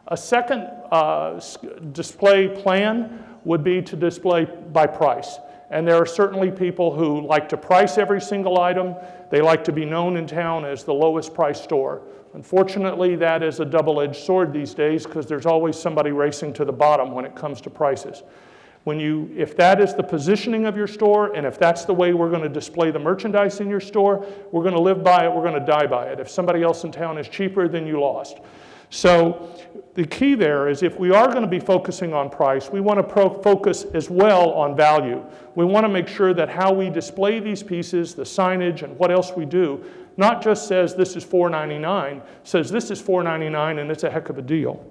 A second display plan would be to display by price. And there are certainly people who like to price every single item. They like to be known in town as the lowest price store. Unfortunately, that is a double-edged sword these days because there's always somebody racing to the bottom when it comes to prices. If that is the positioning of your store, and if that's the way we're going to display the merchandise in your store, we're going to live by it, we're going to die by it. If somebody else in town is cheaper, then you lost. So the key there is if we are going to be focusing on price, we want to focus as well on value. We want to make sure that how we display these pieces, the signage, and what else we do, not just says this is $4.99, says this is $4.99 and it's a heck of a deal.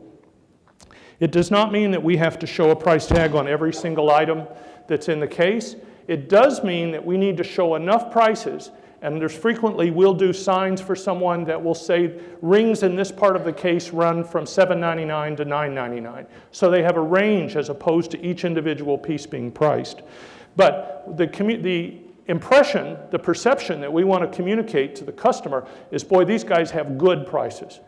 It does not mean that we have to show a price tag on every single item that's in the case. It does mean that we need to show enough prices, and there's frequently we'll do signs for someone that will say rings in this part of the case run from $7.99 to $9.99. So they have a range as opposed to each individual piece being priced. But the impression, the perception that we want to communicate to the customer is, boy, these guys have good prices.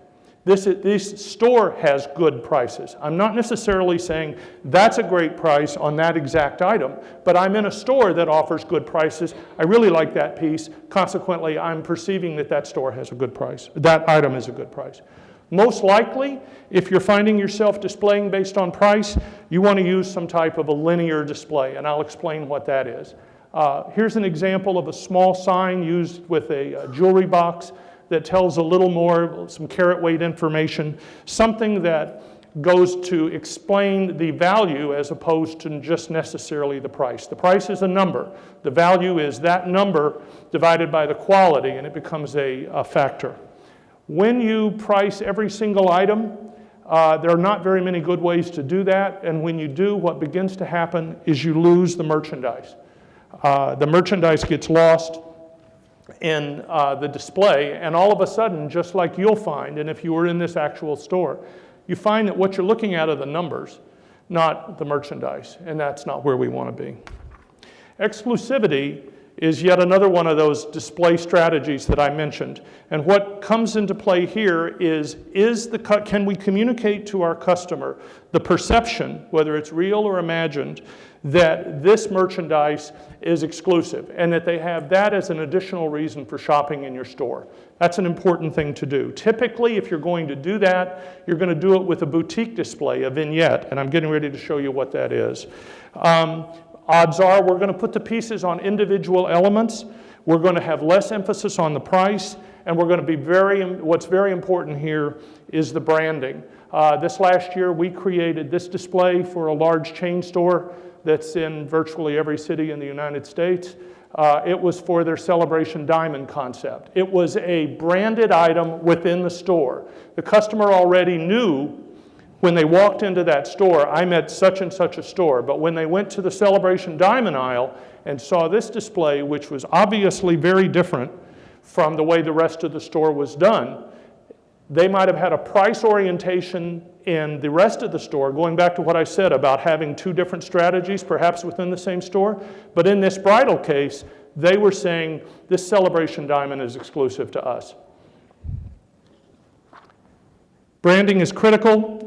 This store has good prices. I'm not necessarily saying that's a great price on that exact item, but I'm in a store that offers good prices. I really like that piece. Consequently, I'm perceiving that that store has a good price. That item is a good price. Most likely, if you're finding yourself displaying based on price, you want to use some type of a linear display, and I'll explain what that is. Here's an example of a small sign used with a jewelry box that tells a little more, some carat weight information, something that goes to explain the value as opposed to just necessarily the price. The price is a number. The value is that number divided by the quality, and it becomes a factor. When you price every single item, there are not very many good ways to do that, and when you do, what begins to happen is you lose the merchandise. The merchandise gets lost in the display, and all of a sudden, just like you'll find, and if you were in this actual store, you find that what you're looking at are the numbers, not the merchandise, and that's not where we want to be. Exclusivity is yet another one of those display strategies that I mentioned, and what comes into play here is can we communicate to our customer the perception, whether it's real or imagined, that this merchandise is exclusive and that they have that as an additional reason for shopping in your store. That's an important thing to do. Typically, if you're going to do that, you're going to do it with a boutique display, a vignette, and I'm getting ready to show you what that is. Odds are we're going to put the pieces on individual elements. We're going to have less emphasis on the price, and we're going to be what's very important here is the branding. This last year, we created this display for a large chain store that's in virtually every city in the United States. It was for their Celebration Diamond concept. It was a branded item within the store. The customer already knew when they walked into that store, I'm at such and such a store. But when they went to the Celebration Diamond aisle and saw this display, which was obviously very different from the way the rest of the store was done, they might have had a price orientation in the rest of the store, going back to what I said about having two different strategies, perhaps within the same store. But in this bridal case, they were saying, this Celebration Diamond is exclusive to us. Branding is critical.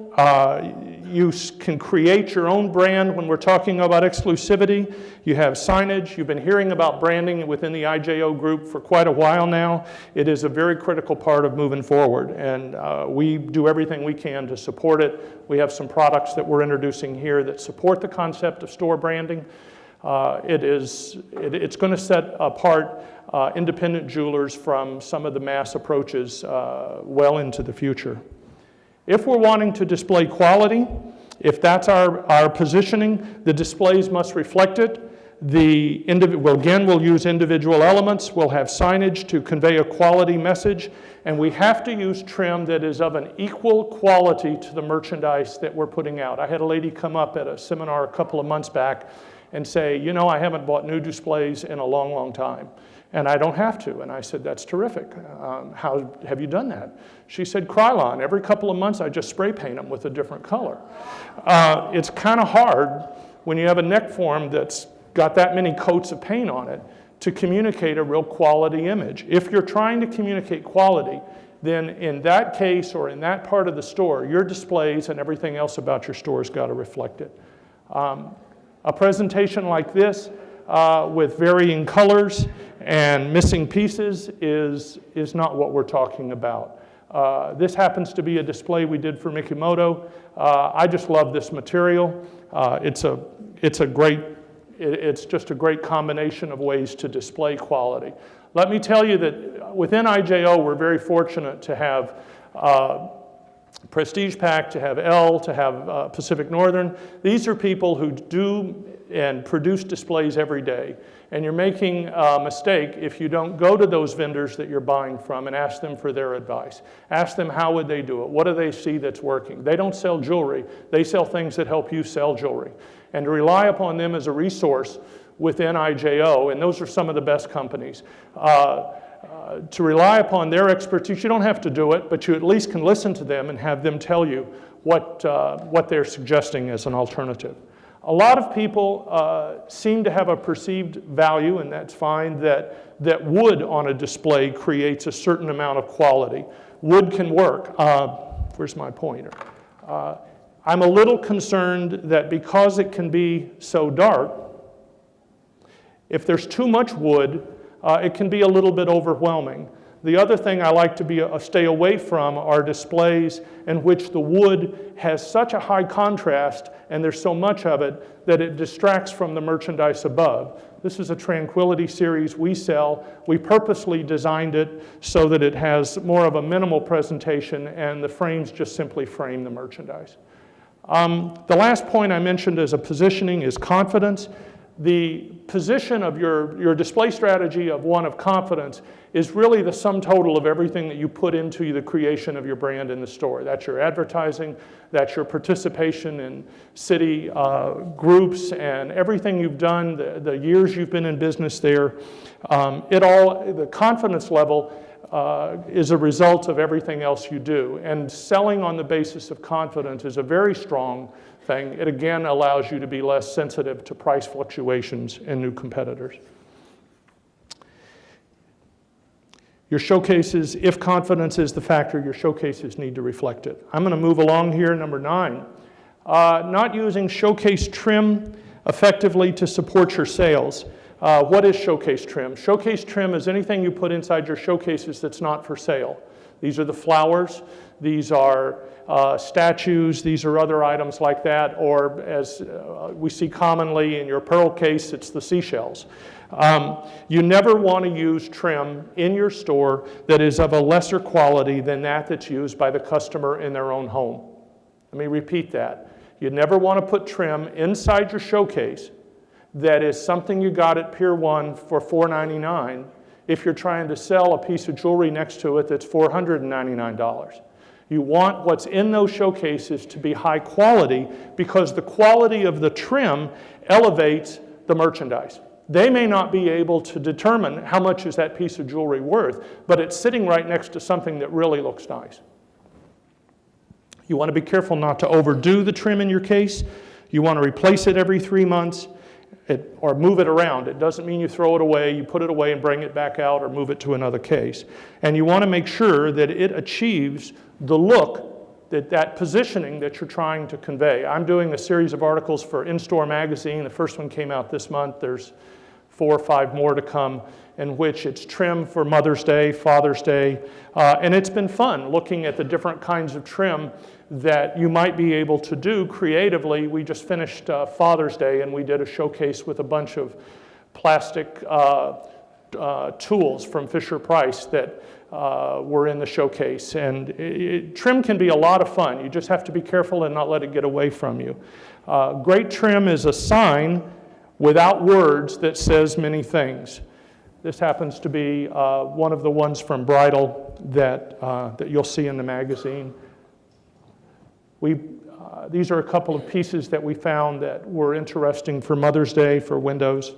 You can create your own brand when we're talking about exclusivity. You have signage. You've been hearing about branding within the IJO group for quite a while now. It is a very critical part of moving forward, and we do everything we can to support it. We have some products that we're introducing here that support the concept of store branding. It's going to set apart independent jewelers from some of the mass approaches well into the future. If we're wanting to display quality, if that's our positioning, the displays must reflect it. We'll use individual elements. We'll have signage to convey a quality message. And we have to use trim that is of an equal quality to the merchandise that we're putting out. I had a lady come up at a seminar a couple of months back and say, you know, I haven't bought new displays in a long, long time. And I don't have to. And I said, that's terrific. How have you done that? She said, Krylon. Every couple of months, I just spray paint them with a different color. It's kind of hard when you have a neck form that's got that many coats of paint on it to communicate a real quality image. If you're trying to communicate quality, then in that case or in that part of the store, your displays and everything else about your store has got to reflect it. A presentation like this with varying colors and missing pieces is not what we're talking about. This happens to be a display we did for Mikimoto. I just love this material. It's just a great combination of ways to display quality. Let me tell you that within IJO, we're very fortunate to have Prestige Pack, to have L, to have Pacific Northern. These are people who do and produce displays every day. And you're making a mistake if you don't go to those vendors that you're buying from and ask them for their advice. Ask them how would they do it? What do they see that's working? They don't sell jewelry. They sell things that help you sell jewelry. And to rely upon them as a resource within IJO, and those are some of the best companies, to rely upon their expertise. You don't have to do it, but you at least can listen to them and have them tell you what they're suggesting as an alternative. A lot of people seem to have a perceived value, and that's fine, that wood on a display creates a certain amount of quality. Wood can work. Where's my pointer? I'm a little concerned that because it can be so dark, if there's too much wood, it can be a little bit overwhelming. The other thing I like to stay away from are displays in which the wood has such a high contrast and there's so much of it that it distracts from the merchandise above. This is a Tranquility series we sell. We purposely designed it so that it has more of a minimal presentation and the frames just simply frame the merchandise. The last point I mentioned as a positioning is confidence. The position of your display strategy of one of confidence is really the sum total of everything that you put into the creation of your brand in the store. That's your advertising, that's your participation in city groups, and everything you've done, the years you've been in business there. The confidence level is a result of everything else you do. And selling on the basis of confidence is a very strong thing. It again allows you to be less sensitive to price fluctuations and new competitors. Your showcases, if confidence is the factor, your showcases need to reflect it. I'm going to move along here, number 9. Not using showcase trim effectively to support your sales. What is showcase trim? Showcase trim is anything you put inside your showcases that's not for sale. These are the flowers, these are statues, these are other items like that, or as we see commonly in your pearl case, it's the seashells. You never want to use trim in your store that is of a lesser quality than that's used by the customer in their own home. Let me repeat that. You never want to put trim inside your showcase that is something you got at Pier 1 for $4.99 if you're trying to sell a piece of jewelry next to it that's $499. You want what's in those showcases to be high quality because the quality of the trim elevates the merchandise. They may not be able to determine how much is that piece of jewelry worth, but it's sitting right next to something that really looks nice. You want to be careful not to overdo the trim in your case. You want to replace it every 3 months. Or move it around. It doesn't mean you throw it away, you put it away and bring it back out or move it to another case. And you want to make sure that it achieves the look, that positioning that you're trying to convey. I'm doing a series of articles for In-Store Magazine. The first one came out this month. There's 4 or 5 more to come, in which it's trim for Mother's Day, Father's Day, and it's been fun looking at the different kinds of trim that you might be able to do creatively. We just finished Father's Day, and we did a showcase with a bunch of plastic tools from Fisher-Price that were in the showcase. And trim can be a lot of fun. You just have to be careful and not let it get away from you. Great trim is a sign without words that says many things. This happens to be one of the ones from Bridal that you'll see in the magazine. These are a couple of pieces that we found that were interesting for Mother's Day for windows.